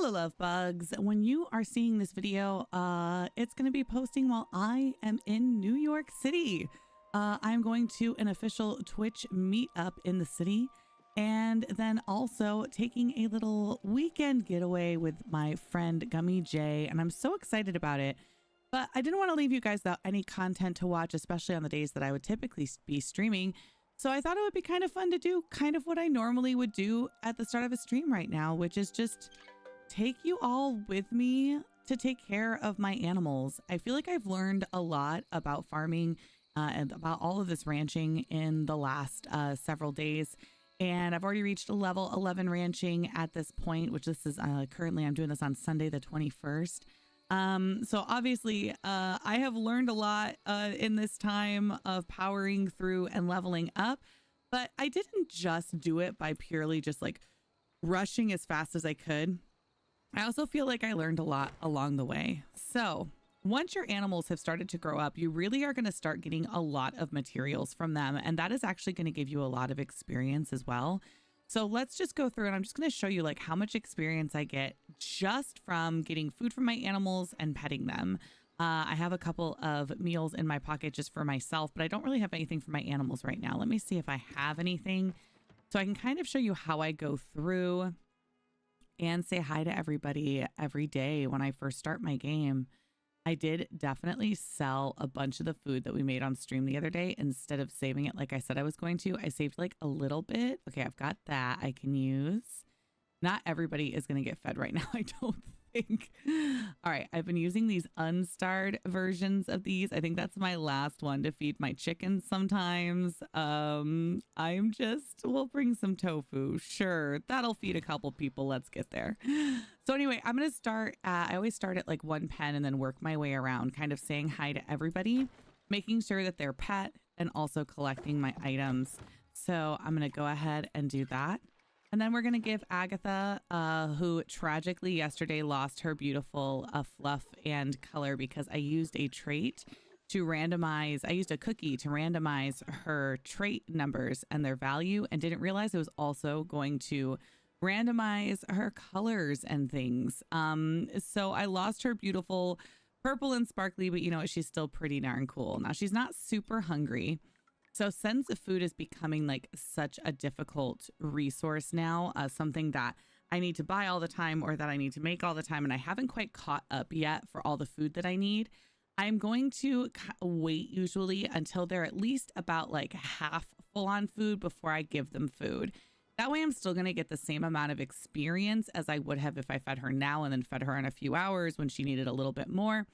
Hello, love bugs. When you are seeing this video, it's going to be posting while I am in New York City. I'm going to an official Twitch meetup in the city, and then also taking a little weekend getaway with my friend Gummy J, and I'm so excited about it. But I didn't want to leave you guys without any content to watch, especially on the days that I would typically be streaming. So I thought it would be kind of fun to do kind of what I normally would do at the start of a stream right now, which is just take you all with me to take care of my animals. I feel like I've learned a lot about farming and about all of this ranching in the last several days. And I've already reached a level 11 ranching at this point, which this is currently, I'm doing this on Sunday, the 21st. So obviously, I have learned a lot in this time of powering through and leveling up, but I didn't just do it by purely just like rushing as fast as I could. I also feel like I learned a lot along the way. So once your animals have started to grow up, you really are going to start getting a lot of materials from them. And that is actually going to give you a lot of experience as well. So let's just go through and I'm just going to show you like how much experience I get just from getting food from my animals and petting them. I have a couple of meals in my pocket just for myself, but I don't really have anything for my animals right now. Let me see if I have anything. So I can kind of show you how I go through and say hi to everybody every day when I first start my game. I did definitely sell a bunch of the food that we made on stream the other day. Instead of saving it like I said I was going to, I saved like a little bit. Okay, I've got that I can use. Not everybody is going to get fed right now, I don't think. All right, I've been using these unstarred versions of these. I think that's my last one to feed my chickens sometimes. We'll bring some tofu. Sure, that'll feed a couple people. Let's get there. So anyway, I'm going to start, I always start at like one pen and then work my way around, kind of saying hi to everybody, making sure that they're pet and also collecting my items. So I'm going to go ahead and do that. And then we're going to give Agatha, who tragically yesterday lost her beautiful fluff and color because I used a trait to randomize. I used a cookie to randomize her trait numbers and their value and didn't realize it was also going to randomize her colors and things. So I lost her beautiful purple and sparkly, but you know what? She's still pretty darn cool. Now she's not super hungry. So since the food is becoming like such a difficult resource now, something that I need to buy all the time or that I need to make all the time, and I haven't quite caught up yet for all the food that I need, I'm going to wait usually until they're at least about like half full on food before I give them food. That way I'm still going to get the same amount of experience as I would have if I fed her now and then fed her in a few hours when she needed a little bit more.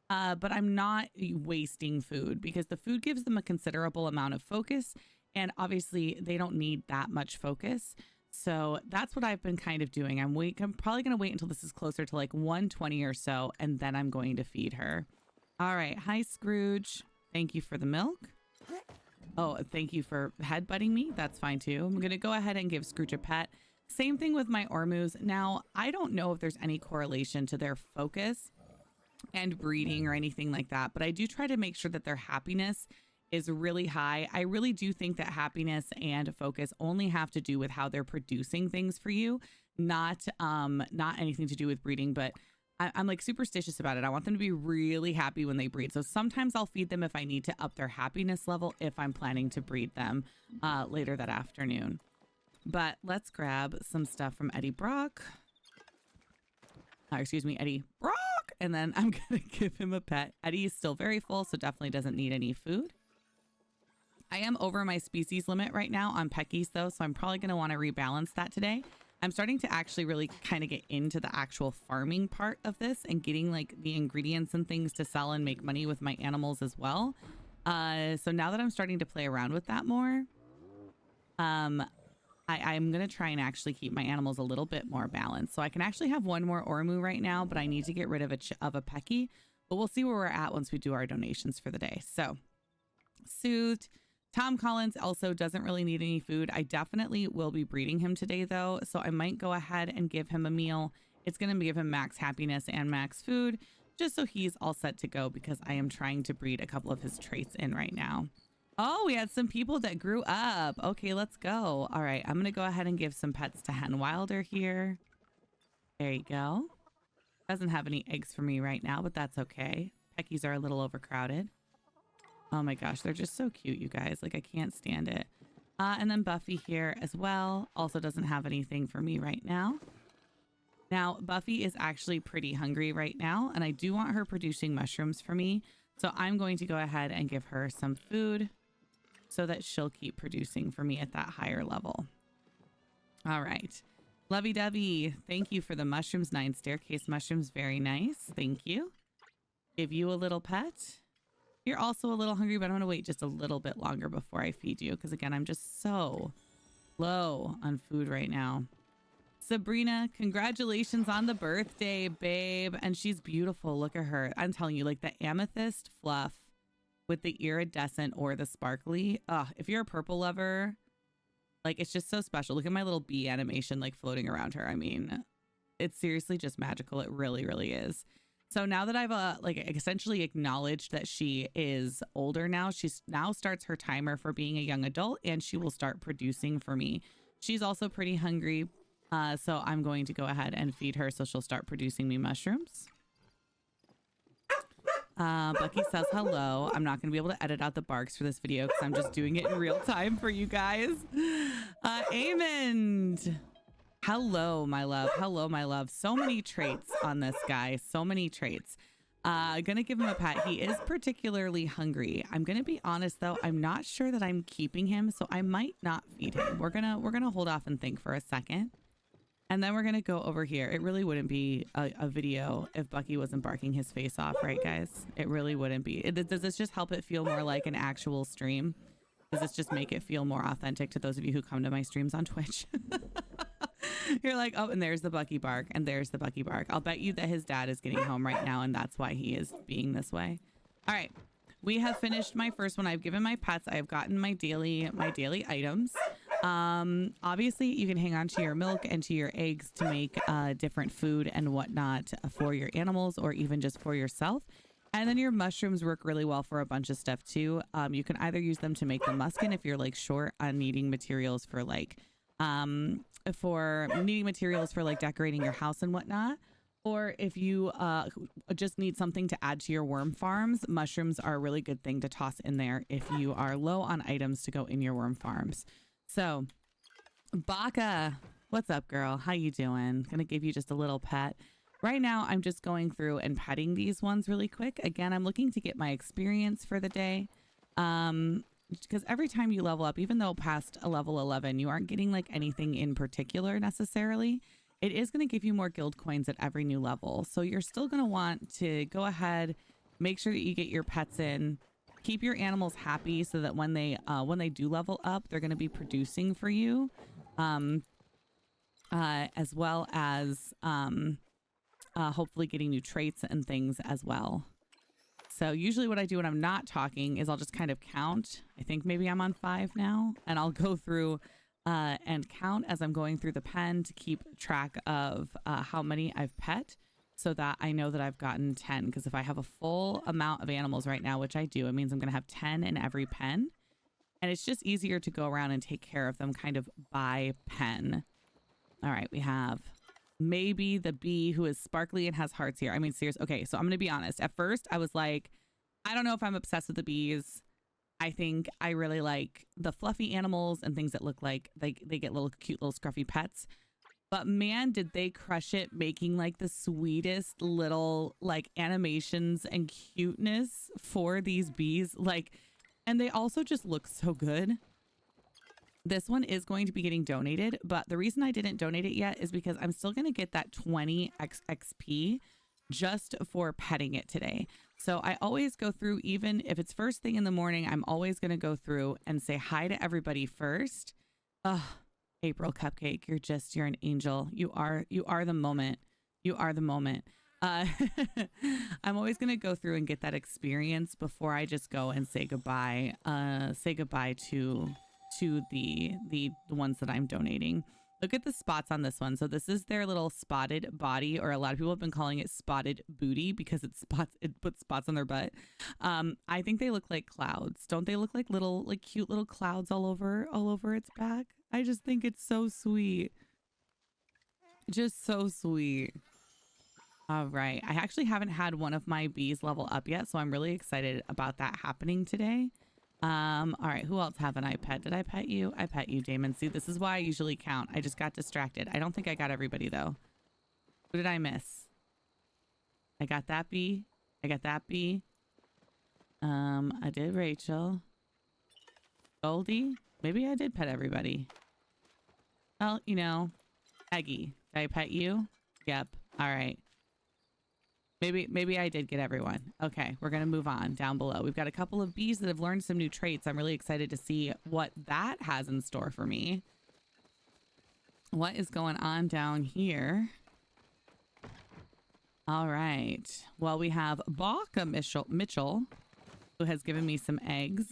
But I'm not wasting food because the food gives them a considerable amount of focus. And obviously they don't need that much focus. So that's what I've been kind of doing. I'm probably going to wait until this is closer to like 120 or so. And then I'm going to feed her. All right. Hi, Scrooge. Thank you for the milk. Oh, thank you for headbutting me. That's fine too. I'm going to go ahead and give Scrooge a pet. Same thing with my Ormus. Now, I don't know if there's any correlation to their focus and breeding or anything like that, but I do try to make sure that their happiness is really high. I really do think that happiness and focus only have to do with how they're producing things for you, not anything to do with breeding. But I'm like superstitious about it. I want them to be really happy when they breed. So sometimes I'll feed them if I need to up their happiness level if I'm planning to breed them later that afternoon. But let's grab some stuff from Eddie Brock. Eddie Brock. And then I'm going to give him a pet. Eddie is still very full, so definitely doesn't need any food. I am over my species limit right now on Pekis though, so I'm probably going to want to rebalance that today. I'm starting to actually really kind of get into the actual farming part of this and getting like the ingredients and things to sell and make money with my animals as well. So now that I'm starting to play around with that more, I'm going to try and actually keep my animals a little bit more balanced. So I can actually have one more Ormu right now, but I need to get rid of a Peki. But we'll see where we're at once we do our donations for the day. So soothed. Tom Collins also doesn't really need any food. I definitely will be breeding him today though. So I might go ahead and give him a meal. It's going to give him max happiness and max food just so he's all set to go because I am trying to breed a couple of his traits in right now. Oh, we had some people that grew up. Okay, let's go. All right, I'm going to go ahead and give some pets to Hen Wilder here. There you go. Doesn't have any eggs for me right now, but that's okay. Peckies are a little overcrowded. Oh my gosh, they're just so cute, you guys. Like, I can't stand it. And then Buffy here as well. Also doesn't have anything for me right now. Now, Buffy is actually pretty hungry right now, and I do want her producing mushrooms for me. So I'm going to go ahead and give her some food so that she'll keep producing for me at that higher level. All right. Lovey-dovey, thank you for the mushrooms. 9 staircase mushrooms. Very nice. Thank you. Give you a little pet. You're also a little hungry, but I'm going to wait just a little bit longer before I feed you because, again, I'm just so low on food right now. Sabrina, congratulations on the birthday, babe. And she's beautiful. Look at her. I'm telling you, like the amethyst fluff with the iridescent or the sparkly. If you're a purple lover, like it's just so special. Look at my little bee animation like floating around her. I mean, it's seriously just magical. It really, really is. So now that I've like essentially acknowledged that she is older now, she's now starts her timer for being a young adult and she will start producing for me. She's also pretty hungry. So I'm going to go ahead and feed her so she'll start producing me mushrooms. Bucky says hello. I'm not going to be able to edit out the barks for this video because I'm just doing it in real time for you guys. Amond. Hello, my love. Hello, my love. So many traits on this guy. So many traits. Gonna give him a pat. He is particularly hungry. I'm gonna be honest though. I'm not sure that I'm keeping him, so I might not feed him. We're gonna hold off and think for a second. And then we're going to go over here. It really wouldn't be a video if Bucky wasn't barking his face off, right, guys? It really wouldn't be. Does this just help it feel more like an actual stream? Does this just make it feel more authentic to those of you who come to my streams on Twitch? You're like, oh, and there's the Bucky bark, and there's the Bucky bark. I'll bet you that his dad is getting home right now, and that's why he is being this way. All right. We have finished my first one. I've given my pets. I've gotten my daily items. Obviously you can hang on to your milk and to your eggs to make different food and whatnot for your animals or even just for yourself. And then your mushrooms work really well for a bunch of stuff too. You can either use them to make the muskin if you're like short on needing materials for like decorating your house and whatnot. Or if you just need something to add to your worm farms, mushrooms are a really good thing to toss in there if you are low on items to go in your worm farms. So, Baka, what's up, girl? How you doing? Gonna give you just a little pet. Right now, I'm just going through and petting these ones really quick. Again, I'm looking to get my experience for the day. Because every time you level up, even though past a level 11, you aren't getting like anything in particular necessarily. It is going to give you more guild coins at every new level. So you're still going to want to go ahead, make sure that you get your pets in, keep your animals happy so that when they do level up, they're going to be producing for you, as well as hopefully getting new traits and things as well. So usually what I do when I'm not talking is I'll just kind of count. I think maybe I'm on 5 now, and I'll go through and count as I'm going through the pen to keep track of how many I've pet so that I know that I've gotten 10. Because if I have a full amount of animals right now, which I do, it means I'm going to have 10 in every pen. And it's just easier to go around and take care of them kind of by pen. All right, we have maybe the bee who is sparkly and has hearts here. I mean, seriously. Okay, so I'm going to be honest. At first, I was like, I don't know if I'm obsessed with the bees. I think I really like the fluffy animals and things that look like they get little cute little scruffy pets. But man, did they crush it making like the sweetest little like animations and cuteness for these bees. Like, and they also just look so good. This one is going to be getting donated, but the reason I didn't donate it yet is because I'm still going to get that 20 XP just for petting it today. So I always go through, even if it's first thing in the morning, I'm always going to go through and say hi to everybody first. Oh, April Cupcake, you're an angel. You are the moment. You are the moment. I'm always going to go through and get that experience before I just go and say goodbye. Say goodbye to the ones that I'm donating. Look at the spots on this one. So this is their little spotted body, or a lot of people have been calling it spotted booty because it puts spots on their butt. I think they look like clouds. Don't they look like cute little clouds all over its back? I just think it's so sweet. Just so sweet. All right. I actually haven't had one of my bees level up yet, so I'm really excited about that happening today. All right. Who else haven't I pet? Did I pet you? I pet you, Damon. See, this is why I usually count. I just got distracted. I don't think I got everybody, though. Who did I miss? I got that bee. I got that bee. I did Rachel. Goldie. Maybe I did pet everybody. Well, you know, Peggy. Did I pet you? Yep. All right. Maybe I did get everyone. Okay, we're going to move on down below. We've got a couple of bees that have learned some new traits. I'm really excited to see what that has in store for me. What is going on down here? All right. Well, we have Baka Mitchell, who has given me some eggs.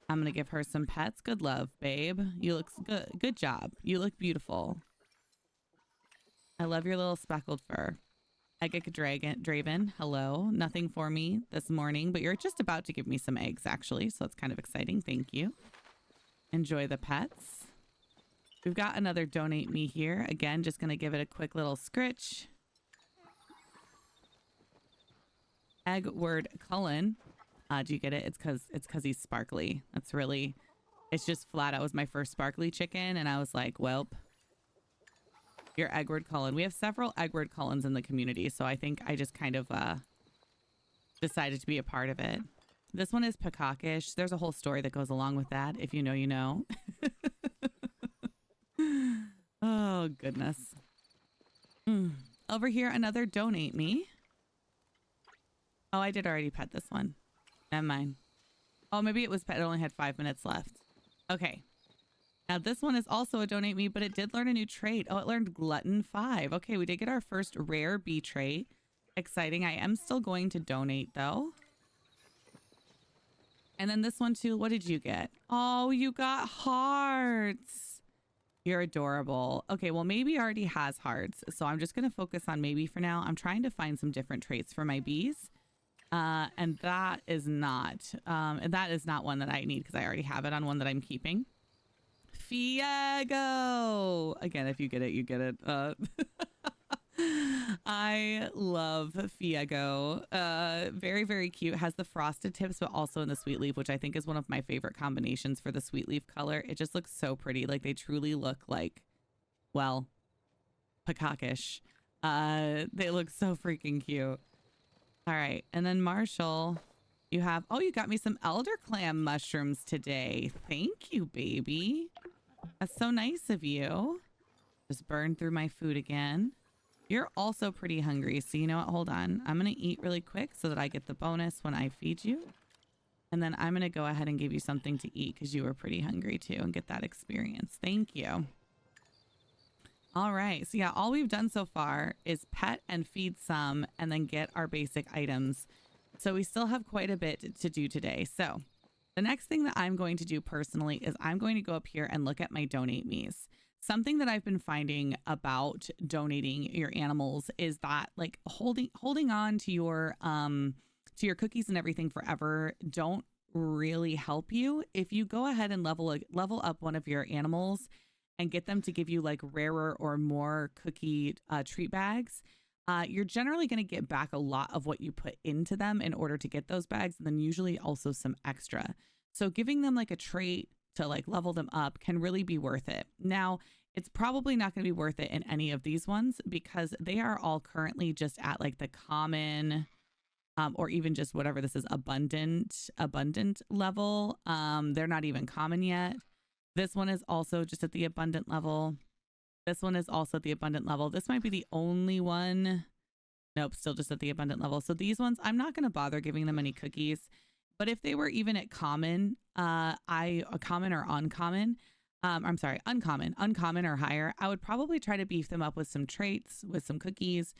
I'm going to give her some pets. Good love, babe. You look good. Good job. You look beautiful. I love your little speckled fur. Eggic Draven, hello. Nothing for me this morning, but you're just about to give me some eggs, actually, so that's kind of exciting. Thank you. Enjoy the pets. We've got another donate me here. Again, just going to give it a quick little scritch. Eggward Cullen. Do you get it? It's because he's sparkly. That's really, it's just flat out was my first sparkly chicken, and I was like, welp. You're Eggward Cullen. We have several Eggward Cullens in the community, so I think I just kind of decided to be a part of it. This one is Pekakish. There's a whole story that goes along with that. If you know, you know. Oh, goodness. Over here, another donate me. Oh, I did already pet this one. Never mind. Oh, maybe it was pet. It only had 5 minutes left. Okay. Now, this one is also a donate me, but it did learn a new trait. Oh, it learned Glutton 5. Okay, we did get our first rare bee trait. Exciting. I am still going to donate, though. And then this one, too. What did you get? Oh, you got hearts. You're adorable. Okay, well, maybe already has hearts, so I'm just going to focus on maybe for now. I'm trying to find some different traits for my bees. And that is not one that I need because I already have it on one that I'm keeping. Fiego. Again, if you get it, you get it. I love Fiego. Very, very cute. Has the frosted tips, but also in the sweet leaf, which I think is one of my favorite combinations for the sweet leaf color. It just looks so pretty. Like they truly look like, well, Pekakish. They look so freaking cute. All right. And then Marshall, you have, oh, you got me some elder clam mushrooms today. Thank you, baby. That's so nice of you. Just burned through my food again. You're also pretty hungry. So you know what? Hold on. I'm going to eat really quick so that I get the bonus when I feed you. And then I'm going to go ahead and give you something to eat because you were pretty hungry too and get that experience. Thank you. All right. So yeah, all we've done so far is pet and feed some and then get our basic items. So we still have quite a bit to do today. So the next thing that I'm going to do personally is I'm going to go up here and look at my donate me's. Something that I've been finding about donating your animals is that like holding on to your cookies and everything forever don't really help you. If you go ahead and level up one of your animals and get them to give you like rarer or more cookie treat bags, you're generally going to get back a lot of what you put into them in order to get those bags, and then usually also some extra. So giving them like a trait to like level them up can really be worth it. Now, it's probably not going to be worth it in any of these ones because they are all currently just at like the common or even just whatever this is, abundant level. They're not even common yet. This one is also just at the abundant level. This one is also at the abundant level. This might be the only one. Nope, still just at the abundant level. So these ones, I'm not going to bother giving them any cookies. But if they were even at common, common or uncommon, uncommon or higher, I would probably try to beef them up with some traits, with some cookies,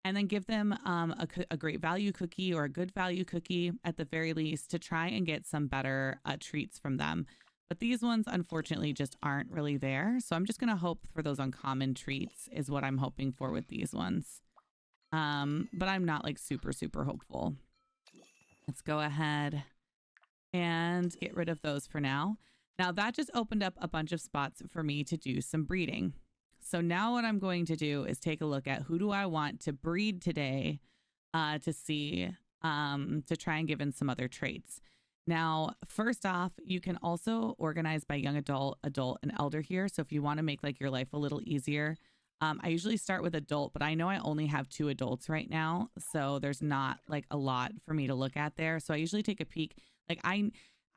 and then give them a great value cookie or a good value cookie at the very least to try and get some better treats from them. But these ones, unfortunately, just aren't really there. So I'm just going to hope for those uncommon treats is what I'm hoping for with these ones. But I'm not like super, super hopeful. Let's go ahead and get rid of those for now. Now that just opened up a bunch of spots for me to do some breeding. So now what I'm going to do is take a look at who do I want to breed today, to see, to try and give in some other traits. Now, first off, you can also organize by young adult, adult, and elder here. So if you want to make like your life a little easier, I usually start with adult, but I know I only have 2 adults right now. So there's not like a lot for me to look at there. So I usually take a peek. Like I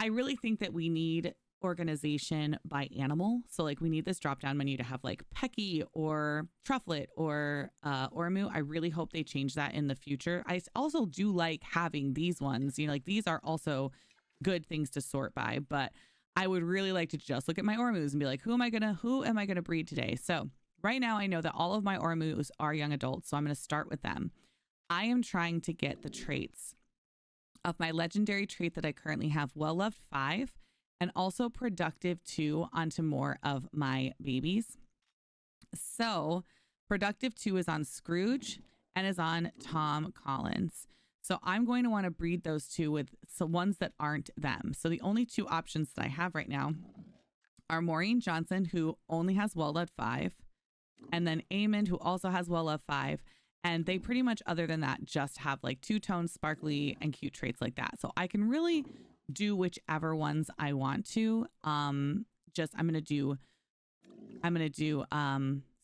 really think that we need organization by animal. So like we need this drop down menu to have like Peki or Trufflet or Ormu. I really hope they change that in the future. I also do like having these ones, you know, like these are also good things to sort by, but I would really like to just look at my Ormus and be like, who am I gonna breed today? So right now I know that all of my Ormus are young adults, so I'm going to start with them. I am trying to get the traits of my legendary trait that I currently have, Well Loved 5, and also Productive 2 onto more of my babies. So Productive 2 is on Scrooge and is on Tom Collins. So I'm going to want to breed those 2 with some ones that aren't them. So the only 2 options that I have right now are Maureen Johnson, who only has Well Loved 5, and then Amond, who also has Well Loved 5. And they pretty much, other than that, just have like 2-tone, sparkly, and cute traits like that. So I can really do whichever ones I want to. I'm gonna do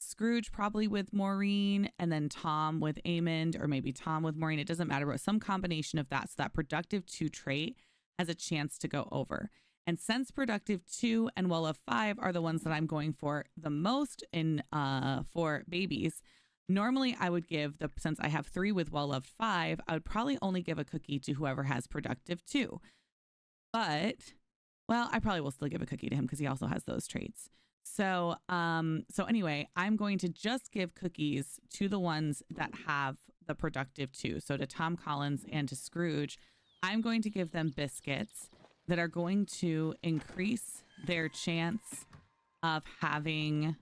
Scrooge probably with Maureen, and then Tom with Amond, or maybe Tom with Maureen. It doesn't matter, but some combination of that, so that Productive 2 trait has a chance to go over. And since Productive 2 and Well Loved 5 are the ones that I'm going for the most in for babies, normally I would give since I have 3 with Well Loved 5, I would probably only give a cookie to whoever has Productive 2. But, well, I probably will still give a cookie to him because he also has those traits. So anyway, I'm going to just give cookies to the ones that have the Productive 2. So to Tom Collins and to Scrooge, I'm going to give them biscuits that are going to increase their chance of having,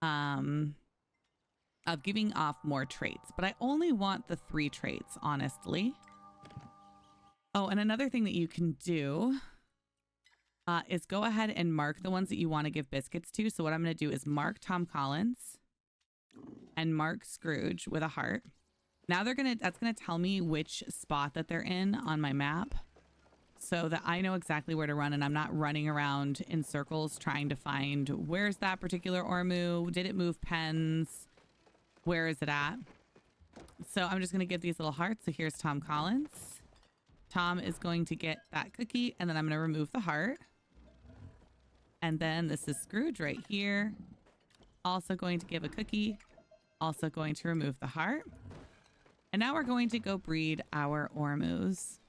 of giving off more traits. But I only want the 3 traits, honestly. Oh, and another thing that you can do is go ahead and mark the ones that you want to give biscuits to. So what I'm going to do is mark Tom Collins and mark Scrooge with a heart. Now that's going to tell me which spot that they're in on my map, so that I know exactly where to run and I'm not running around in circles trying to find where's that particular Ormu? Did it move pens? Where is it at? So I'm just going to give these little hearts. So here's Tom Collins. Tom is going to get that cookie, and then I'm going to remove the heart. And then this is Scrooge right here. Also going to give a cookie. Also going to remove the heart. And now we're going to go breed our Ormus,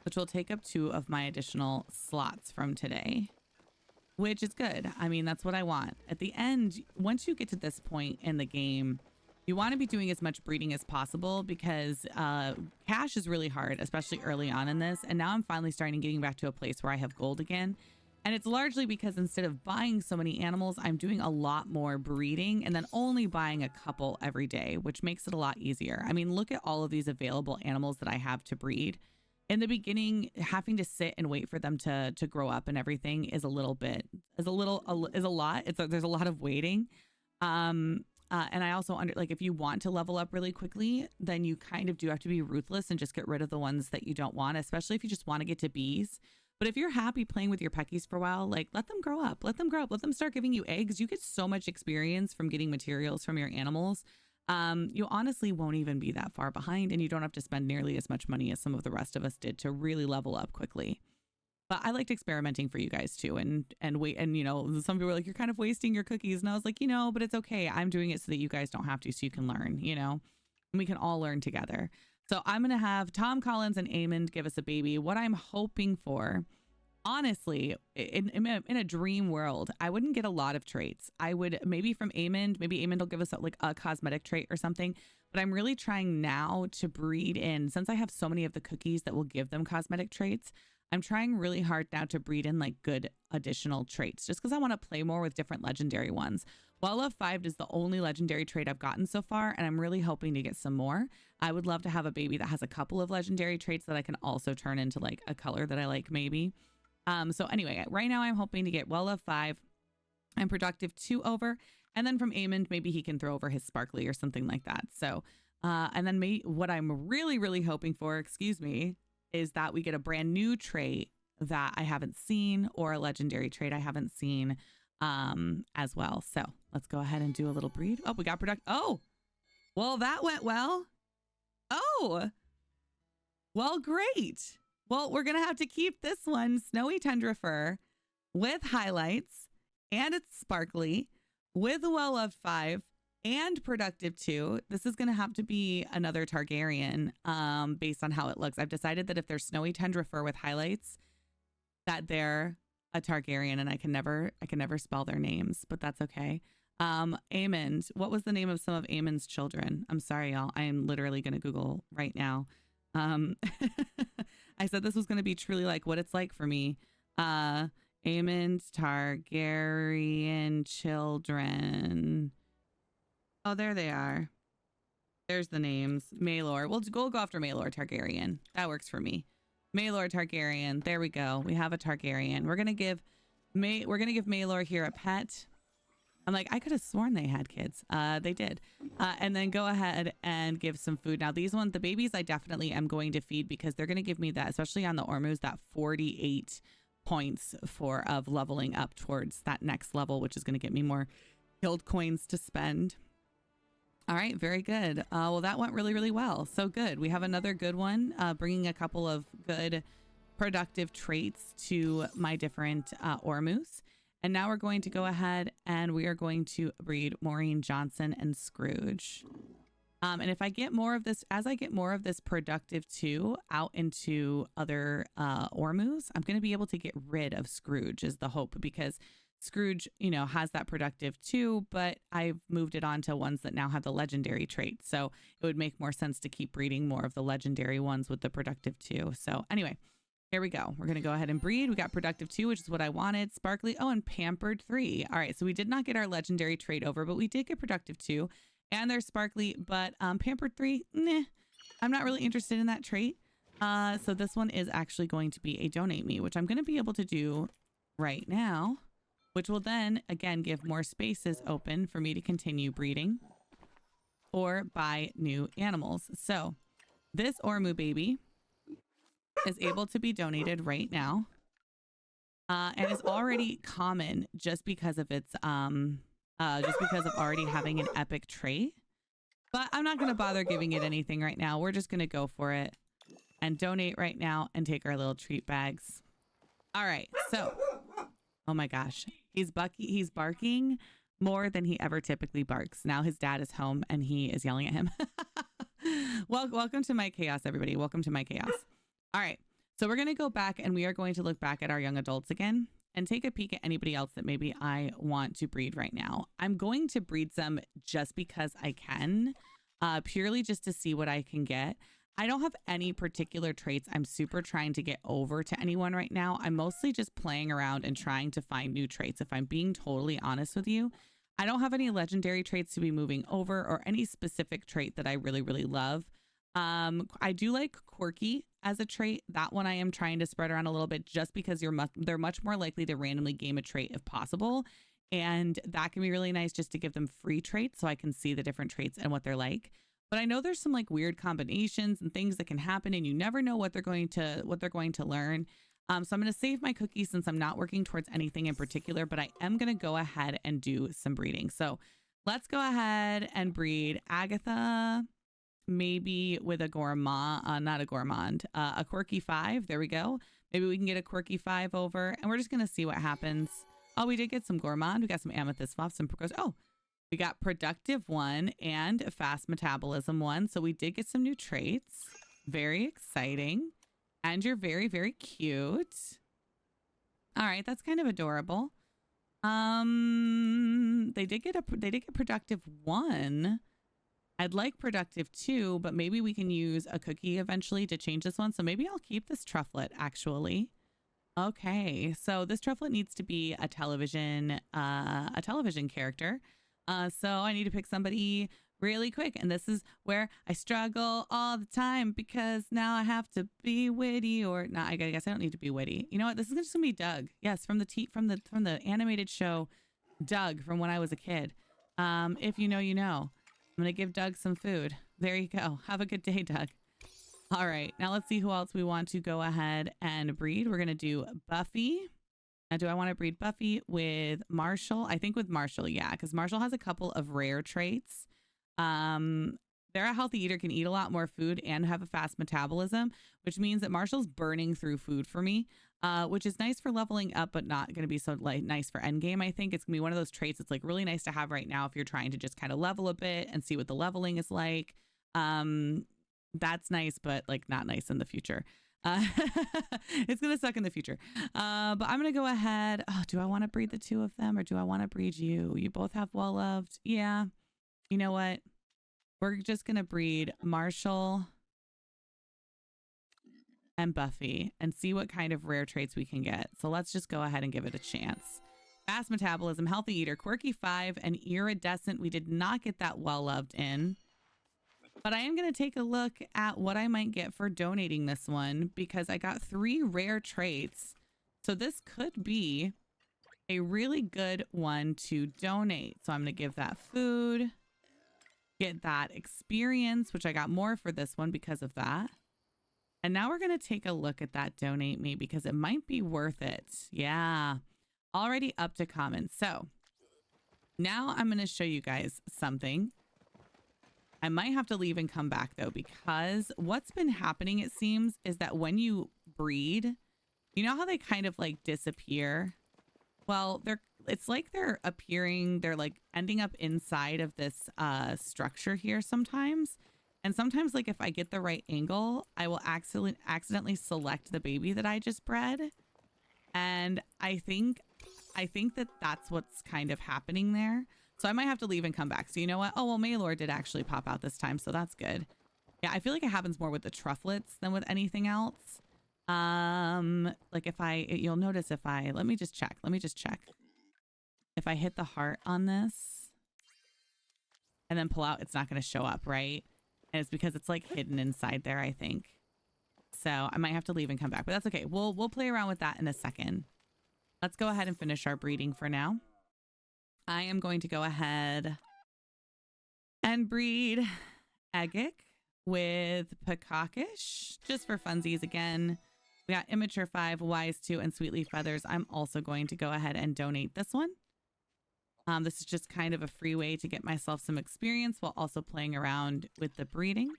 which will take up 2 of my additional slots from today, which is good. I mean, that's what I want. At the end, once you get to this point in the game, you want to be doing as much breeding as possible because cash is really hard, especially early on in this. And now I'm finally getting back to a place where I have gold again. And it's largely because instead of buying so many animals, I'm doing a lot more breeding and then only buying a couple every day, which makes it a lot easier. I mean, look at all of these available animals that I have to breed. In the beginning, having to sit and wait for them to grow up and everything is a lot. There's a lot of waiting. And I also if you want to level up really quickly, then you kind of do have to be ruthless and just get rid of the ones that you don't want, especially if you just want to get to bees. But if you're happy playing with your Pekis for a while, like let them grow up, let them start giving you eggs. You get so much experience from getting materials from your animals. You honestly won't even be that far behind, and you don't have to spend nearly as much money as some of the rest of us did to really level up quickly. But I liked experimenting for you guys too, and wait, and some people were like, you're kind of wasting your cookies, and I was like, but it's okay. I'm doing it so that you guys don't have to, so you can learn, and we can all learn together. So I'm gonna have Tom Collins and Amond give us a baby. What I'm hoping for, honestly, in a dream world, I wouldn't get a lot of traits. I would maybe from Amond, maybe Amond will give us a cosmetic trait or something. But I'm really trying now to breed in, since I have so many of the cookies that will give them cosmetic traits, I'm trying really hard now to breed in good additional traits, just because I want to play more with different legendary ones. Well Love 5 is the only legendary trait I've gotten so far, and I'm really hoping to get some more. I would love to have a baby that has a couple of legendary traits that I can also turn into a color that I like maybe. So anyway, right now I'm hoping to get Well Love 5 and Productive 2 over. And then from Amond, maybe he can throw over his sparkly or something like that. So, and then what I'm really, really hoping for, excuse me, is that we get a brand new trait that I haven't seen or a legendary trait I haven't seen as well. So let's go ahead and do a little breed. Oh, we got Oh, well, that went well. Oh, well, great. Well, we're going to have to keep this one snowy tundra fur with highlights, and it's sparkly with well-loved 5 and productive 2. This is going to have to be another Targaryen based on how it looks. I've decided that if they're snowy tundra fur with highlights, that they're a Targaryen, and I can never spell their names, but that's okay. Aemond, what was the name of some of Aemond's children? I'm sorry, y'all. I am literally going to Google right now. I said this was going to be truly like what it's like for me. Aemond Targaryen children. Oh, there they are. There's the names. Maelor. We'll go after Maelor Targaryen. That works for me. Maelor Targaryen. There we go. We have a Targaryen. We're gonna give Maelor here a pet. I'm like, I could have sworn they had kids. They did. And then go ahead and give some food. Now, these ones, the babies, I definitely am going to feed because they're going to give me that, especially on the Ormus, that 48 points of leveling up towards that next level, which is going to get me more guild coins to spend. All right, very good. Well, that went really, really well. So good. We have another good one, bringing a couple of good productive traits to my different Ormus. And now we're going to go ahead and we are going to breed Maureen Johnson and Scrooge. And if I get more of this, as I get more of this productive 2 out into other Ormus, I'm going to be able to get rid of Scrooge is the hope, because Scrooge, you know, has that productive 2, but I've moved it on to ones that now have the legendary trait. So it would make more sense to keep breeding more of the legendary ones with the productive 2. So anyway, here we go. We're going to go ahead and breed. We got productive 2, which is what I wanted. Sparkly. Oh, and pampered 3. All right. So we did not get our legendary trait over, but we did get productive 2 and they're sparkly, but pampered 3. Nah, I'm not really interested in that trait. So this one is actually going to be a donate me, which I'm going to be able to do right now, which will then again give more spaces open for me to continue breeding or buy new animals. So this Ormu baby is able to be donated right now, and is already common just because of its already having an epic trait. But I'm not going to bother giving it anything right now. We're just going to go for it and donate right now and take our little treat bags. All right. So, oh my gosh, he's barking more than he ever typically barks. Now his dad is home and he is yelling at him. Welcome to my chaos, everybody. Welcome to my chaos. All right, so we're going to go back and we are going to look back at our young adults again and take a peek at anybody else that maybe I want to breed right now. I'm going to breed some just because I can, purely just to see what I can get. I don't have any particular traits I'm super trying to get over to anyone right now. I'm mostly just playing around and trying to find new traits. If I'm being totally honest with you, I don't have any legendary traits to be moving over or any specific trait that I really, really love. I do like quirky as a trait. That one I am trying to spread around a little bit just because they're much more likely to randomly game a trait if possible. And that can be really nice just to give them free traits so I can see the different traits and what they're like. But I know there's some like weird combinations and things that can happen and you never know what they're going to learn. So I'm going to save my cookies since I'm not working towards anything in particular, but I am going to go ahead and do some breeding. So let's go ahead and breed Agatha, maybe with a gourmand, not a gourmand, a quirky 5. There we go. Maybe we can get a quirky 5 over and we're just going to see what happens. Oh, we did get some gourmand. We got some amethyst fluff, some precocious. Oh, we got productive 1 and a fast metabolism 1. So we did get some new traits. Very exciting. And you're very, very cute. All right, that's kind of adorable. They did get productive 1. I'd like productive 2, but maybe we can use a cookie eventually to change this one. So maybe I'll keep this trufflet actually. Okay, so this trufflet needs to be a television character. So I need to pick somebody really quick. And this is where I struggle all the time because now I have to be witty or not. I guess I don't need to be witty. You know what? This is just gonna be Doug. Yes, from the animated show Doug from when I was a kid. If you know, you know. I'm going to give Doug some food. There you go. Have a good day, Doug. All right. Now let's see who else we want to go ahead and breed. We're going to do Buffy. Now, do I want to breed Buffy with Marshall? I think with Marshall, yeah, because Marshall has a couple of rare traits. They're a healthy eater, can eat a lot more food and have a fast metabolism, which means that Marshall's burning through food for me, which is nice for leveling up, but not going to be so nice for endgame. I think it's going to be one of those traits that's like really nice to have right now if you're trying to just kind of level a bit and see what the leveling is like. That's nice, but like not nice in the future. It's going to suck in the future. But I'm going to go ahead. Oh, do I want to breed the two of them or do I want to breed you? You both have well-loved. Yeah. You know what? We're just going to breed Marshall and Buffy and see what kind of rare traits we can get. So let's just go ahead and give it a chance. Fast metabolism, healthy eater, quirky 5, and iridescent. We did not get that well-loved in. But I am going to take a look at what I might get for donating this one because I got 3 rare traits. So this could be a really good one to donate. So I'm going to give that food, get that experience, which I got more for this one because of that. And now we're going to take a look at that donate me because it might be worth it. Yeah, already up to common. So now I'm going to show you guys something. I might have to leave and come back though, because what's been happening, it seems, is that when you breed, you know how they kind of like disappear? Well, it's like they're appearing, they're like ending up inside of this structure here sometimes. And sometimes, like if I get the right angle, I will accidentally select the baby that I just bred. And I think that that's what's kind of happening there. So I might have to leave and come back. So you know what? Oh, well, Maylor did actually pop out this time. So that's good. Yeah, I feel like it happens more with the trufflets than with anything else. Like if you'll notice if let me just check. If I hit the heart on this and then pull out, it's not going to show up, right? And it's because it's like hidden inside there, I think. So I might have to leave and come back, but that's okay. We'll play around with that in a second. Let's go ahead and finish our breeding for now. I am going to go ahead and breed Agic with Pekakish just for funsies again. We got Immature 5, Wise 2, and Sweetleaf Feathers. I'm also going to go ahead and donate this one. This is just kind of a free way to get myself some experience while also playing around with the breeding.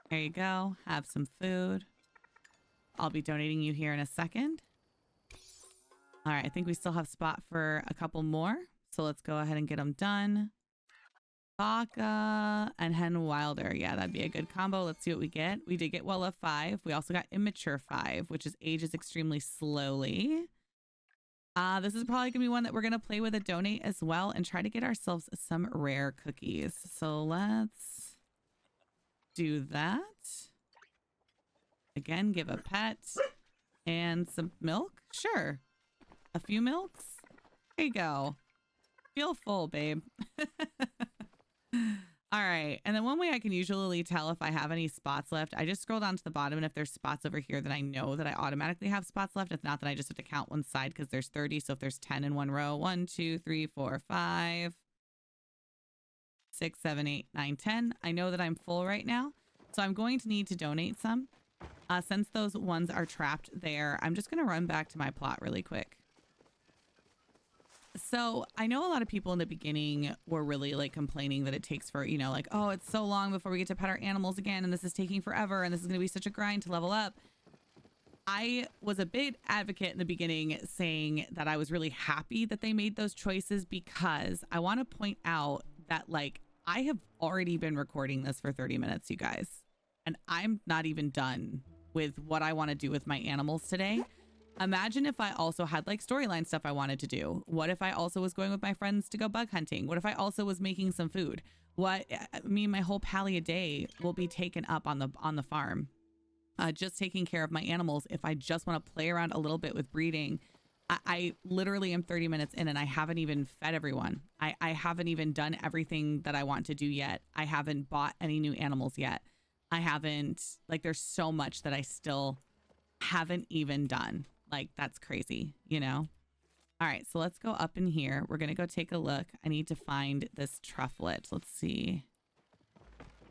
There you go. Have some food. I'll be donating you here in a second. All right, I think we still have spot for a couple more. So let's go ahead and get them done. Baka and Hen Wilder. Yeah, that'd be a good combo. Let's see what we get. We did get Well of 5. We also got Immature 5, which is ages extremely slowly. This is probably gonna be one that we're gonna play with a donate as well and try to get ourselves some rare cookies. So let's do that. Again, give a pet and some milk. Sure. A few milks. There you go. Feel full, babe. All right. And then one way I can usually tell if I have any spots left, I just scroll down to the bottom, and if there's spots over here that I know that I automatically have spots left, if not, then I just have to count one side because there's 30. So if there's 10 in one row, 1, 2, 3, 4, 5, 6, 7, 8, 9, 10. I know that I'm full right now. So I'm going to need to donate some. Since those ones are trapped there, I'm just going to run back to my plot really quick. So I know a lot of people in the beginning were really like complaining that it takes for, you know, like, oh, it's so long before we get to pet our animals again. And this is taking forever. And this is going to be such a grind to level up. I was a big advocate in the beginning saying that I was really happy that they made those choices because I want to point out that like I have already been recording this for 30 minutes, you guys, and I'm not even done with what I want to do with my animals today. Imagine if I also had like storyline stuff I wanted to do. What if I also was going with my friends to go bug hunting? What if I also was making some food? I mean, my whole Palia day will be taken up on the farm. Just taking care of my animals. If I just want to play around a little bit with breeding, I literally am 30 minutes in and I haven't even fed everyone. I haven't even done everything that I want to do yet. I haven't bought any new animals yet. I haven't, like, there's so much that I still haven't even done. Like, that's crazy, you know? All right, so let's go up in here. We're going to go take a look. I need to find this trufflet. Let's see.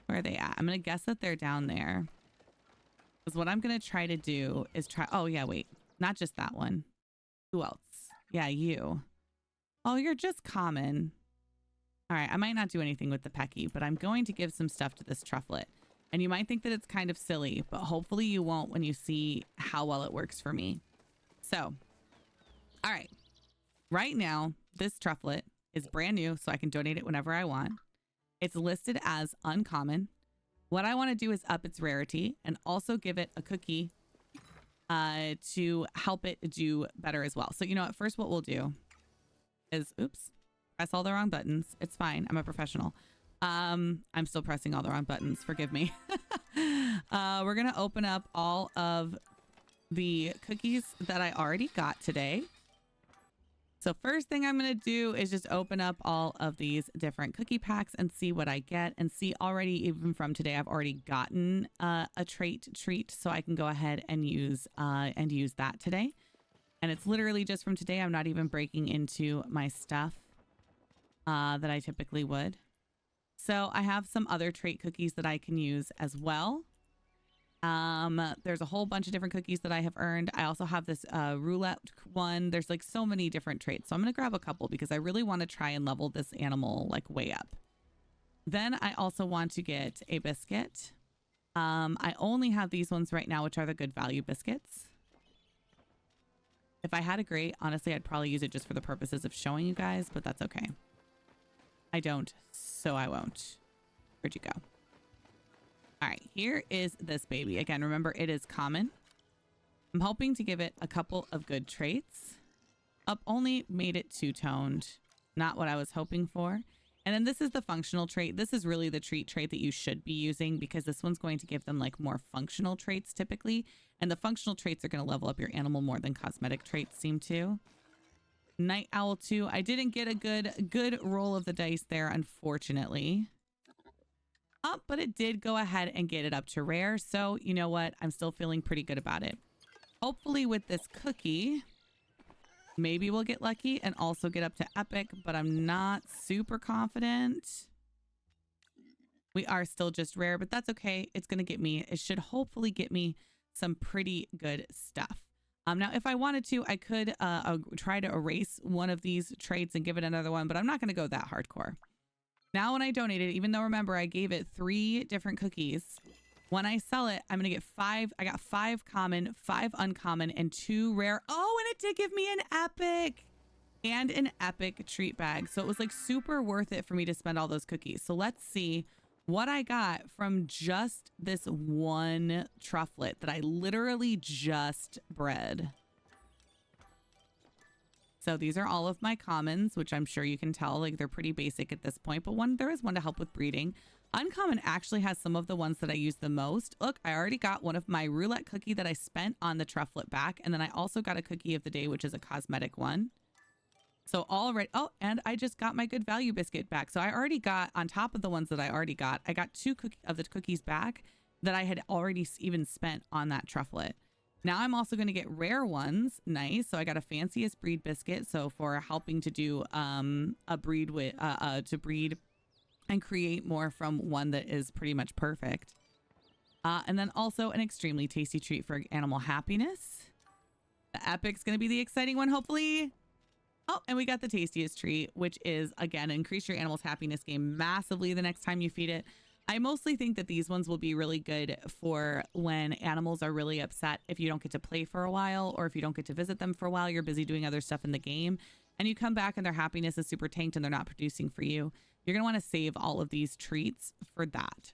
Where are they at? I'm going to guess that they're down there. Because what I'm going to try to do is try... Oh, yeah, wait. Not just that one. Who else? Yeah, you. Oh, you're just common. All right, I might not do anything with the Peki, but I'm going to give some stuff to this trufflet. And you might think that it's kind of silly, but hopefully you won't when you see how well it works for me. So, all right. Right now, this trufflet is brand new, so I can donate it whenever I want. It's listed as uncommon. What I want to do is up its rarity and also give it a cookie to help it do better as well. So, you know what? First, what we'll do is, oops, press all the wrong buttons. It's fine. I'm a professional. I'm still pressing all the wrong buttons. Forgive me. We're going to open up all of the cookies that I already got today. So first thing I'm going to do is just open up all of these different cookie packs and see what I get, and see already, even from today, I've already gotten a treat, so I can go ahead and use that today. And it's literally just from today. I'm not even breaking into my stuff that I typically would. So I have some other trait cookies that I can use as well. There's a whole bunch of different cookies that I have earned. I also have this roulette one. There's like so many different traits. So I'm going to grab a couple because I really want to try and level this animal like way up. Then I also want to get a biscuit. I only have these ones right now, which are the good value biscuits. If I had a grate, honestly, I'd probably use it just for the purposes of showing you guys, but that's okay. I don't, so I won't. Where'd you go? All right, here is this baby. Again, remember, it is common. I'm hoping to give it a couple of good traits. Up only made it two-toned. Not what I was hoping for. And then this is the functional trait. This is really the treat trait that you should be using, because this one's going to give them like more functional traits typically. And the functional traits are going to level up your animal more than cosmetic traits seem to. Night Owl 2. I didn't get a good roll of the dice there, unfortunately. But it did go ahead and get it up to rare. So you know what? I'm still feeling pretty good about it. Hopefully with this cookie, maybe we'll get lucky and also get up to epic, but I'm not super confident. We are still just rare, but that's okay. It's going to get me, it should hopefully get me some pretty good stuff. Now, if I wanted to, I could try to erase one of these traits and give it another one, but I'm not going to go that hardcore. Now, when I donate it, even though, remember, I gave it 3 different cookies, when I sell it, I'm going to get 5. I got 5 common, 5 uncommon, and 2 rare. Oh, and it did give me an epic and an epic treat bag. So it was like super worth it for me to spend all those cookies. So let's see what I got from just this one trufflet that I literally just bred. So these are all of my commons, which I'm sure you can tell, like they're pretty basic at this point, but there is one to help with breeding. Uncommon actually has some of the ones that I use the most. Look, I already got one of my roulette cookie that I spent on the trufflet back. And then I also got a cookie of the day, which is a cosmetic one. So already, oh, and I just got my good value biscuit back. So I already got, on top of the ones that I already got, I got 2 of the cookies back that I had already even spent on that trufflet. Now I'm also going to get rare ones. Nice. So I got a fanciest breed biscuit. So for helping to do a breed with to breed and create more from one that is pretty much perfect. And then also an extremely tasty treat for animal happiness. The epic's going to be the exciting one, hopefully. Oh, and we got the tastiest treat, which is, again, increase your animal's happiness game massively the next time you feed it. I mostly think that these ones will be really good for when animals are really upset if you don't get to play for a while, or if you don't get to visit them for a while, you're busy doing other stuff in the game, and you come back and their happiness is super tanked and they're not producing for you. You're going to want to save all of these treats for that,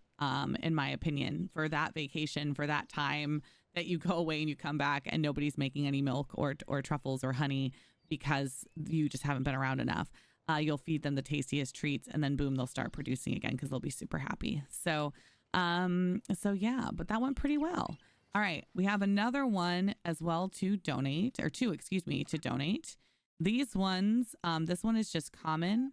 in my opinion, for that vacation, for that time that you go away and you come back and nobody's making any milk or truffles or honey because you just haven't been around enough. You'll feed them the tastiest treats and then boom, they'll start producing again because they'll be super happy. So yeah, but that went pretty well. All right, we have another one as well to donate, or 2, excuse me, to donate. These ones, this one is just common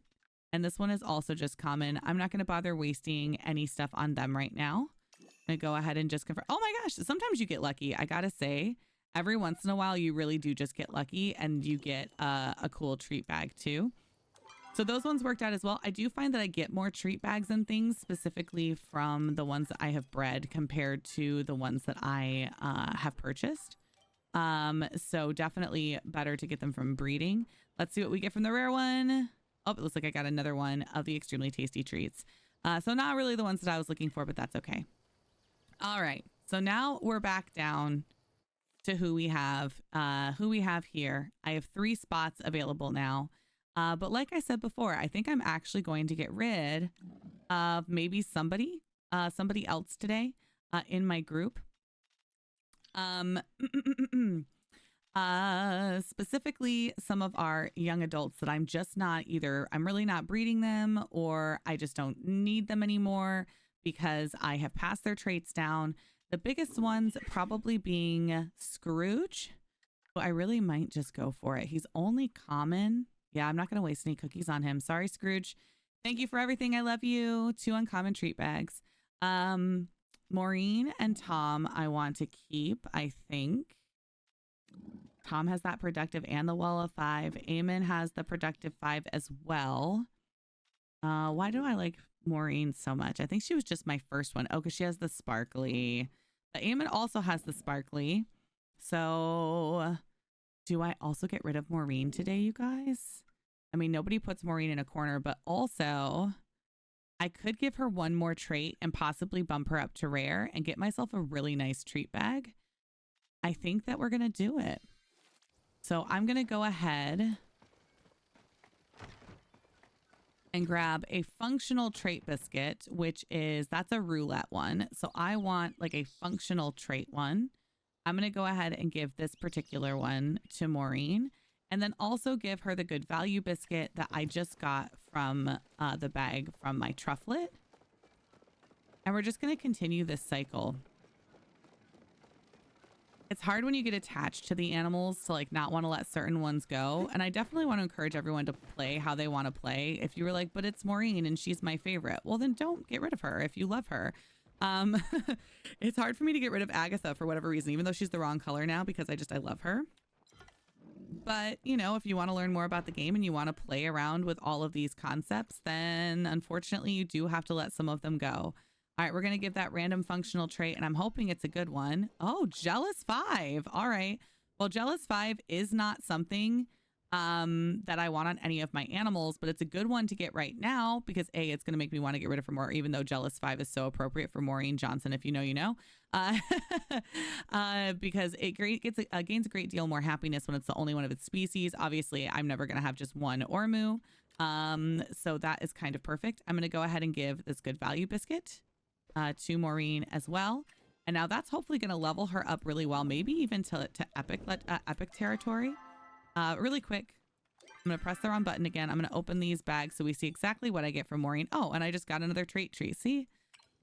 and this one is also just common. I'm not going to bother wasting any stuff on them right now. I'm going to go ahead and just confirm. Oh my gosh, sometimes you get lucky, I gotta say. every once in a while, you really do just get lucky and you get a cool treat bag too. So those ones worked out as well. I do find that I get more treat bags and things specifically from the ones that I have bred compared to the ones that I have purchased. So definitely better to get them from breeding. Let's see what we get from the rare one. Oh, it looks like I got another one of the extremely tasty treats. So not really the ones that I was looking for, but that's okay. All right. So now we're back down to who we have here. I have 3 spots available now. But like I said before, I think I'm actually going to get rid of maybe somebody else today in my group. Specifically some of our young adults that I'm just not either, I'm really not breeding them or I just don't need them anymore because I have passed their traits down. The biggest ones probably being Scrooge. I really might just go for it. He's only common. Yeah, I'm not going to waste any cookies on him. Sorry, Scrooge. Thank you for everything. I love you. 2 uncommon treat bags. Maureen and Tom, I want to keep, I think. Tom has that productive and the wall of 5. Eamon has the productive 5 as well. Why do I like Maureen so much? I think she was just my first one. Oh, because she has the sparkly. But Eamon also has the sparkly. So do I also get rid of Maureen today, you guys? I mean, nobody puts Maureen in a corner, but also I could give her one more trait and possibly bump her up to rare and get myself a really nice treat bag. I think that we're going to do it. So I'm going to go ahead and grab a functional trait biscuit, which is, that's a roulette one. So I want like a functional trait one. I'm going to go ahead and give this particular one to Maureen and then also give her the good value biscuit that I just got from the bag from my trufflet. And we're just going to continue this cycle. It's hard when you get attached to the animals to like not want to let certain ones go. And I definitely want to encourage everyone to play how they want to play. If you were like, but it's Maureen and she's my favorite, well, then don't get rid of her if you love her. It's hard for me to get rid of Agatha for whatever reason, even though she's the wrong color now because I love her. But, you know, if you want to learn more about the game and you want to play around with all of these concepts, then unfortunately you do have to let some of them go. All right, we're going to give that random functional trait and I'm hoping it's a good one. Oh, Jealous 5. All right. Well, Jealous 5 is not something that I want on any of my animals, but it's a good one to get right now because A, it's going to make me want to get rid of her more, even though Jealous 5 is so appropriate for Maureen Johnson. If you know, you know, because it gains a great deal more happiness when it's the only one of its species. Obviously, I'm never going to have just one Ormu. So that is kind of perfect. I'm going to go ahead and give this good value biscuit to Maureen as well. And now that's hopefully going to level her up really well, maybe even to epic territory. Really quick, I'm going to press the wrong button again. I'm going to open these bags so we see exactly what I get from Maureen. Oh, and I just got another trait tree. See,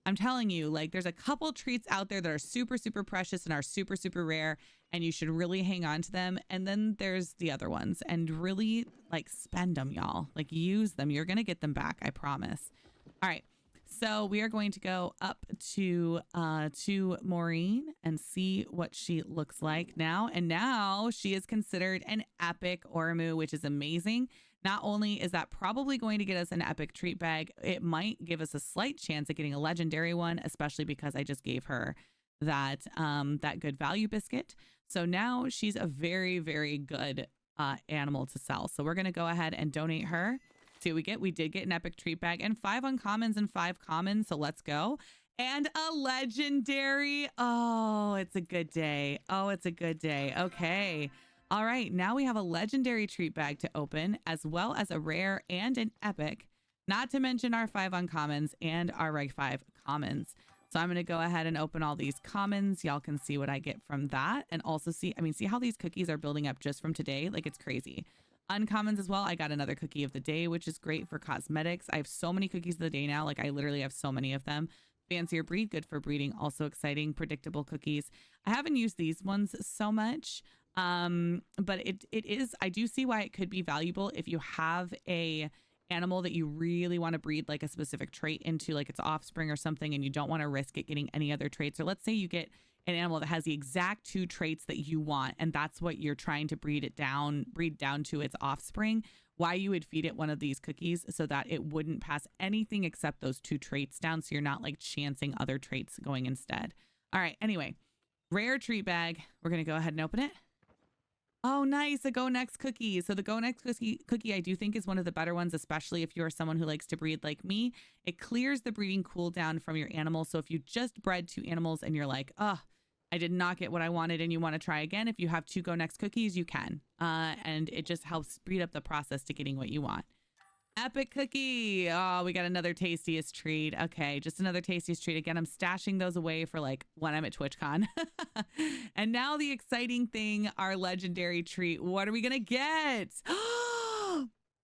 I'm telling you, like there's a couple treats out there that are super, super precious and are super, super rare. And you should really hang on to them. And then there's the other ones and really like spend them, y'all. Like use them. You're going to get them back. I promise. All right. So we are going to go up to Maureen and see what she looks like now. And now she is considered an epic Ormu, which is amazing. Not only is that probably going to get us an epic treat bag, it might give us a slight chance at getting a legendary one, especially because I just gave her that good value biscuit. So now she's a very, very good animal to sell. So we're going to go ahead and donate her. See what we get. We did get an epic treat bag and 5 uncommons and 5 commons. So let's go. And a legendary. Oh, it's a good day. Oh, it's a good day. Okay. All right. Now we have a legendary treat bag to open as well as a rare and an epic, not to mention our 5 uncommons and our reg 5 commons. So I'm going to go ahead and open all these commons. Y'all can see what I get from that. And also see how these cookies are building up just from today. Like it's crazy. Uncommons as well. I got another cookie of the day, which is great for cosmetics. I have so many cookies of the day now. Like I literally have so many of them. Fancier breed, good for breeding. Also exciting, predictable cookies. I haven't used these ones so much, but it is. I do see why it could be valuable if you have a animal that you really want to breed like a specific trait into, like its offspring or something, and you don't want to risk it getting any other traits. Or let's say you get an animal that has the exact 2 traits that you want, and that's what you're trying to breed down to its offspring, why you would feed it one of these cookies so that it wouldn't pass anything except those 2 traits down, so you're not like chancing other traits going instead. All right, anyway, rare treat bag. We're going to go ahead and open it. Oh, nice. A Go Next cookie. So the Go Next cookie, I do think is one of the better ones, especially if you're someone who likes to breed like me. It clears the breeding cooldown from your animal. So if you just bred 2 animals and you're like, oh, I did not get what I wanted and you want to try again, if you have 2 Go Next cookies, you can. And it just helps speed up the process to getting what you want. Epic cookie. Oh, we got another tastiest treat. Okay, just another tastiest treat. Again, I'm stashing those away for like when I'm at TwitchCon. And now the exciting thing, our legendary treat. What are we going to get?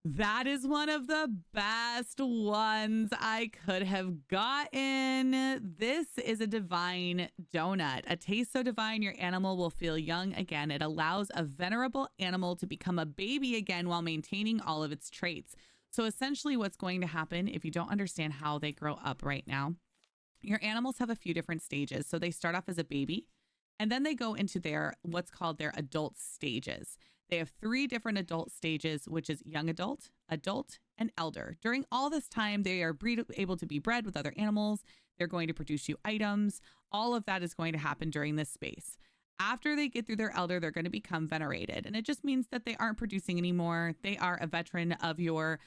That is one of the best ones I could have gotten. This is a divine donut. A taste so divine your animal will feel young again. It allows a venerable animal to become a baby again while maintaining all of its traits. So essentially what's going to happen if you don't understand how they grow up right now, your animals have a few different stages. So they start off as a baby and then they go into what's called their adult stages. They have 3 different adult stages, which is young adult, adult, and elder. During all this time, they are able to be bred with other animals. They're going to produce you items. All of that is going to happen during this space. After they get through their elder, they're going to become venerated. And it just means that they aren't producing anymore. They are a veteran of your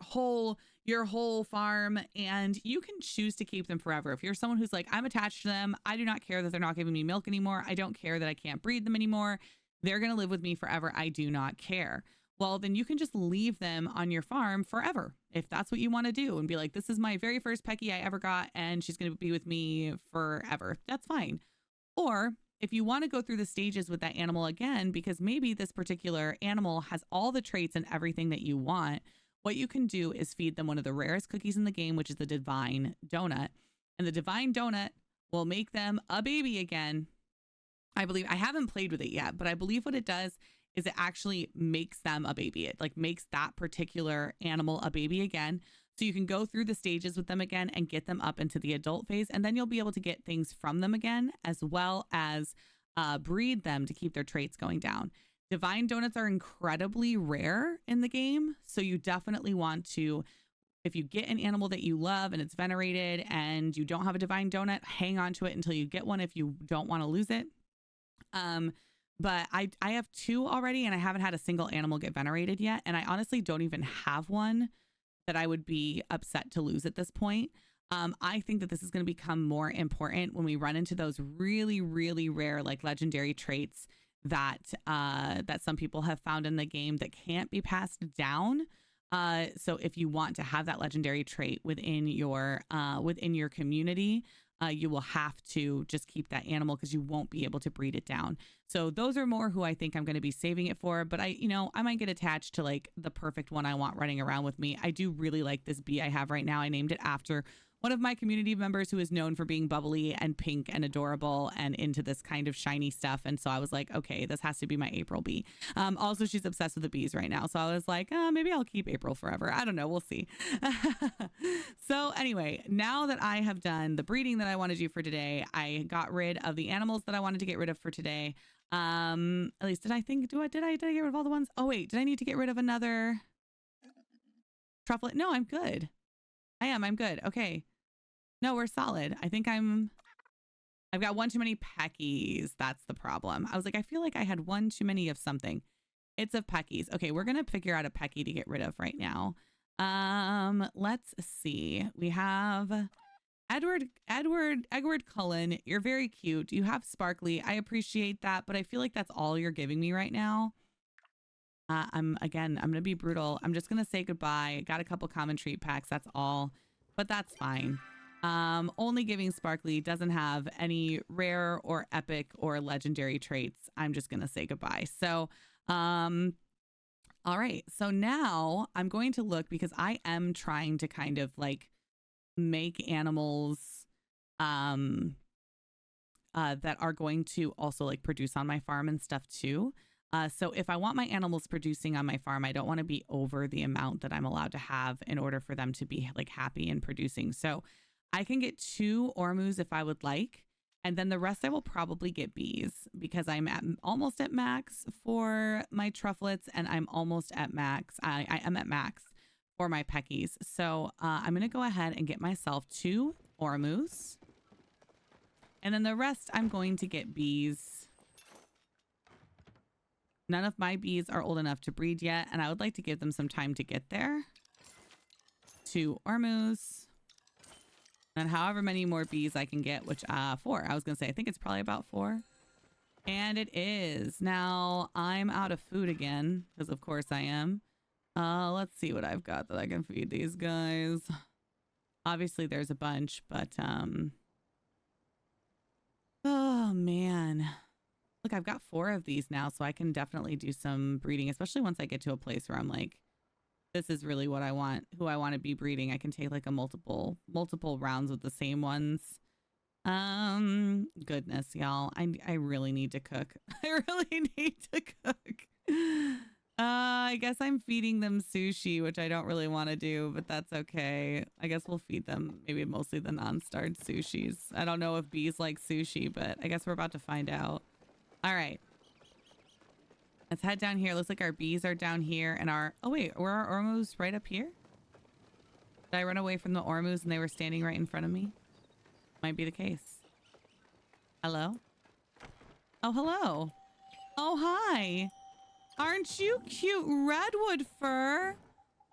whole farm, and you can choose to keep them forever. If you're someone who's like, I'm attached to them, I do not care that they're not giving me milk anymore. I don't care that I can't breed them anymore. They're going to live with me forever. I do not care. Well, then you can just leave them on your farm forever if that's what you want to do and be like, this is my very first Peki I ever got, and she's going to be with me forever. That's fine. Or if you want to go through the stages with that animal again, because maybe this particular animal has all the traits and everything that you want, what you can do is feed them one of the rarest cookies in the game, which is the divine donut. And the divine donut will make them a baby again. I believe, I haven't played with it yet, but I believe what it does is it actually makes them a baby. It like makes that particular animal a baby again. So you can go through the stages with them again and get them up into the adult phase. And then you'll be able to get things from them again, as well as breed them to keep their traits going down. Divine donuts are incredibly rare in the game. So you definitely want to, if you get an animal that you love and it's venerated and you don't have a divine donut, hang on to it until you get one if you don't want to lose it. But I have 2 already and I haven't had a single animal get venerated yet. And I honestly don't even have one that I would be upset to lose at this point. I think that this is going to become more important when we run into those really, really rare, like legendary traits that some people have found in the game that can't be passed down. So if you want to have that legendary trait within your community, you will have to just keep that animal because you won't be able to breed it down. So those are more who I think I'm going to be saving it for. But I might get attached to like the perfect one I want running around with me. I do really like this bee I have right now. I named it after one of my community members who is known for being bubbly and pink and adorable and into this kind of shiny stuff. And so I was like, okay, this has to be my April bee. Also, she's obsessed with the bees right now. So I was like, maybe I'll keep April forever. I don't know. We'll see. So anyway, now that I have done the breeding that I want to do for today, I got rid of the animals that I wanted to get rid of for today. At least did I get rid of all the ones? Oh wait, did I need to get rid of another truffle? No, I'm good. I'm good. Okay. No, we're solid. I think I've got one too many Pekis. That's the problem. I was like, I feel like I had one too many of something. It's of Pekis. Okay, we're going to figure out a Peki to get rid of right now. Let's see. We have Edward Cullen. You're very cute. You have Sparkly. I appreciate that, but I feel like that's all you're giving me right now. I'm going to be brutal. I'm just going to say goodbye. Got a couple common treat packs. That's all, but that's fine. Only giving Sparkly, doesn't have any rare or epic or legendary traits. I'm just going to say goodbye. So, all right. So now I'm going to look because I am trying to kind of like make animals, that are going to also like produce on my farm and stuff too. So if I want my animals producing on my farm, I don't want to be over the amount that I'm allowed to have in order for them to be like happy and producing. So I can get 2 Ormus if I would like. And then the rest I will probably get bees because I'm almost at max for my trufflets, and I'm almost at max. I am at max for my peckies. So I'm going to go ahead and get myself 2 ormus. And then the rest I'm going to get bees. None of my bees are old enough to breed yet, and I would like to give them some time to get there. 2 ormus. And however many more bees I can get, which 4. I was gonna say, I think it's probably about 4. And it is. Now I'm out of food again, because of course I am. Let's see what I've got that I can feed these guys. Obviously there's a bunch, but oh man. Look, I've got 4 of these now, so I can definitely do some breeding, especially once I get to a place where I'm like, this is really what I want, who I want to be breeding. I can take like a multiple rounds with the same ones. Goodness, y'all. I really need to cook. I really need to cook. I guess I'm feeding them sushi, which I don't really want to do, but that's okay. I guess we'll feed them maybe mostly the non-starred sushis. I don't know if bees like sushi, but I guess we're about to find out. All right. Let's head down here. Looks like our bees are down here, and our... Oh, wait. Were our ormus right up here? Did I run away from the ormus and they were standing right in front of me? Might be the case. Hello? Oh, hello. Oh, hi. Aren't you cute? Redwood fur.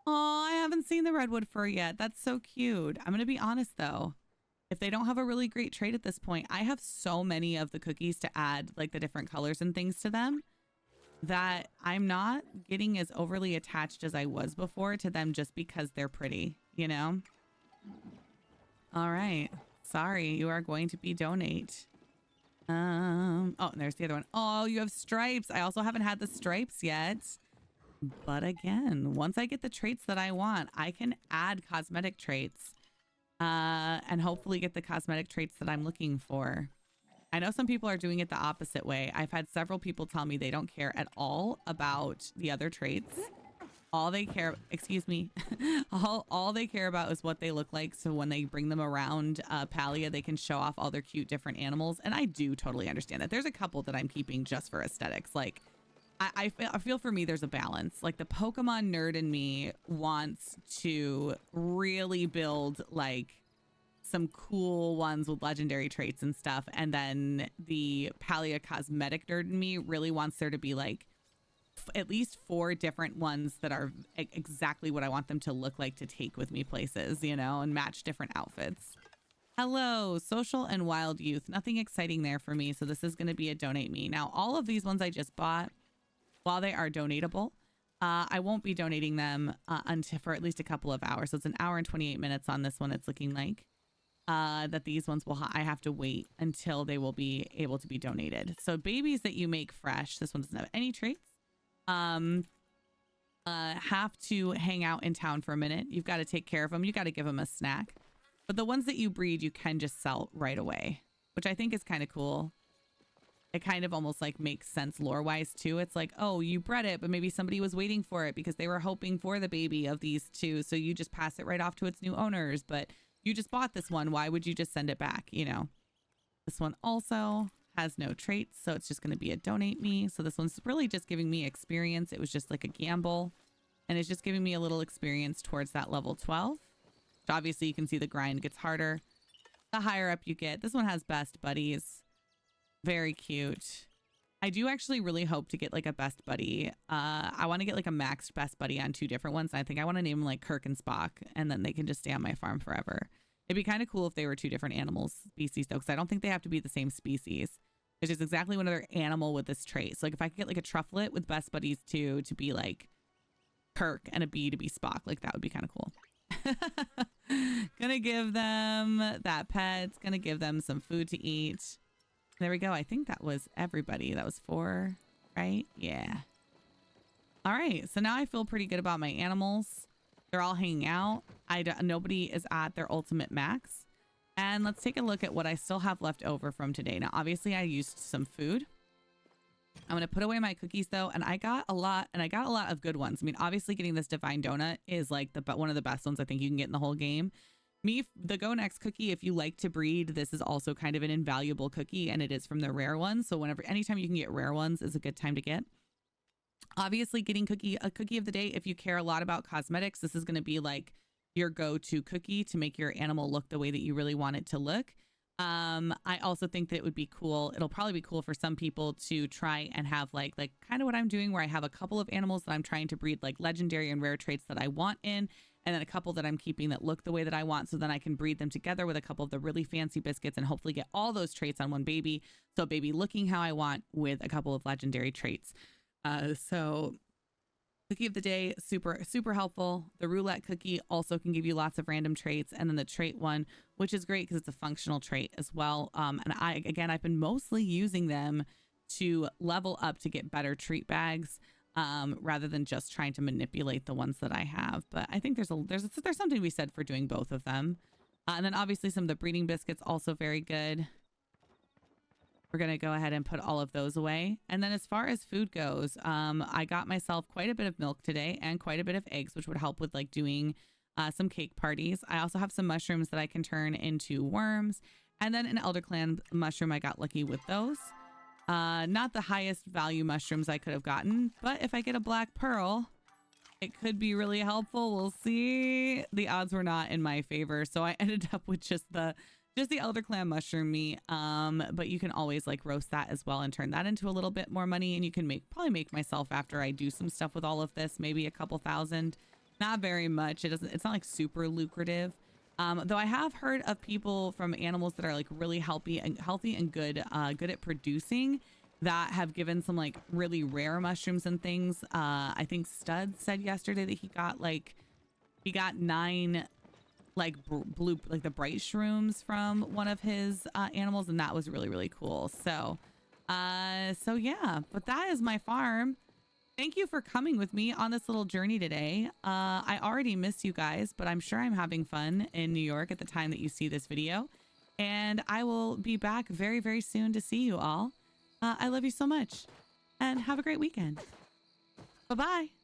Oh, I haven't seen the redwood fur yet. That's so cute. I'm going to be honest, though. If they don't have a really great trait at this point, I have so many of the cookies to add, like the different colors and things to them, that I'm not getting as overly attached as I was before to them just because they're pretty, you know? All right. Sorry, you are going to be donate. Oh, and there's the other one. Oh, you have stripes. I also haven't had the stripes yet. But again, once I get the traits that I want, I can add cosmetic traits and hopefully get the cosmetic traits that I'm looking for. I know some people are doing it the opposite way. I've had several people tell me they don't care at all about the other traits. All they care, excuse me, all they care about is what they look like. So when they bring them around Palia, they can show off all their cute different animals. And I do totally understand that. There's a couple that I'm keeping just for aesthetics. Like, I feel for me, there's a balance. Like, the Pokemon nerd in me wants to really build, like, some cool ones with legendary traits and stuff, and then the Palia cosmetic nerd in me really wants there to be like at least 4 different ones that are exactly what I want them to look like to take with me places, you know, and match different outfits. Hello, social and wild youth. Nothing exciting there for me, so this is going to be a donate me. Now, all of these ones I just bought, while they are donatable, I won't be donating them until for at least a couple of hours. So it's an hour and 28 minutes on this one, it's looking like. That these ones I have to wait until they will be able to be donated. So babies that you make fresh, this one doesn't have any traits, have to hang out in town for a minute. You've got to take care of them. You got to give them a snack. But the ones that you breed, you can just sell right away, which I think is kind of cool. It kind of almost like makes sense lore wise too. It's like, oh, you bred it, but maybe somebody was waiting for it because they were hoping for the baby of these two. So you just pass it right off to its new owners. But you just bought this one. Why would you just send it back? You know, this one also has no traits, so it's just going to be a donate me. So this one's really just giving me experience. It was just like a gamble, and it's just giving me a little experience towards that level 12. Which obviously you can see the grind gets harder the higher up you get. This one has best buddies. Very cute. I do actually really hope to get like a best buddy. I want to get like a maxed best buddy on 2 different ones. I think I want to name them like Kirk and Spock, and then they can just stay on my farm forever. It'd be kind of cool if they were 2 different animals species though, because I don't think they have to be the same species. It's just exactly one other animal with this trait. So like if I could get like a trufflet with best buddies 2 to be like Kirk and a bee to be Spock, like that would be kind of cool. Gonna give them that pet. Gonna give them some food to eat. There we go. I think that was everybody. That was 4, right? Yeah. All right. So now I feel pretty good about my animals. They're all hanging out. Nobody is at their ultimate max. And let's take a look at what I still have left over from today. Now, obviously, I used some food. I'm going to put away my cookies, though. And I got a lot of good ones. I mean, obviously, getting this Divine Donut is like one of the best ones I think you can get in the whole game. The Go Next cookie, if you like to breed, this is also kind of an invaluable cookie, and it is from the rare ones. So anytime you can get rare ones is a good time to get. Obviously, getting a cookie of the day, if you care a lot about cosmetics, this is going to be like your go-to cookie to make your animal look the way that you really want it to look. I also think that it would be cool. It'll probably be cool for some people to try and have like kind of what I'm doing, where I have a couple of animals that I'm trying to breed like legendary and rare traits that I want in, and then a couple that I'm keeping that look the way that I want. So then I can breed them together with a couple of the really fancy biscuits and hopefully get all those traits on one baby. So baby looking how I want with a couple of legendary traits. So cookie of the day, super, super helpful. The roulette cookie also can give you lots of random traits. And then the trait one, which is great because it's a functional trait as well. And I've been mostly using them to level up to get better treat bags, rather than just trying to manipulate the ones that I have. But I think there's something to be said for doing both of them. And then obviously some of the breeding biscuits also very good. We're going to go ahead and put all of those away. And then as far as food goes, I got myself quite a bit of milk today and quite a bit of eggs, which would help with like doing some cake parties. I also have some mushrooms that I can turn into worms. And then an elder clan mushroom. I got lucky with those. Not the highest value mushrooms I could have gotten, but if I get a black pearl, it could be really helpful. We'll see. The odds were not in my favor. So I ended up with just the elder clan mushroom meat. But you can always like roast that as well and turn that into a little bit more money. And you can probably make myself, after I do some stuff with all of this, maybe a couple thousand, not very much. It's not like super lucrative. Though I have heard of people from animals that are like really healthy and good at producing, that have given some like really rare mushrooms and things. I think Stud said yesterday that he got 9 like blue, like the bright shrooms from one of his animals, and that was really, really cool. So yeah, but that is my farm. Thank you for coming with me on this little journey today. I already miss you guys, but I'm sure I'm having fun in New York at the time that you see this video. And I will be back very, very soon to see you all. I love you so much, and have a great weekend. Bye-bye.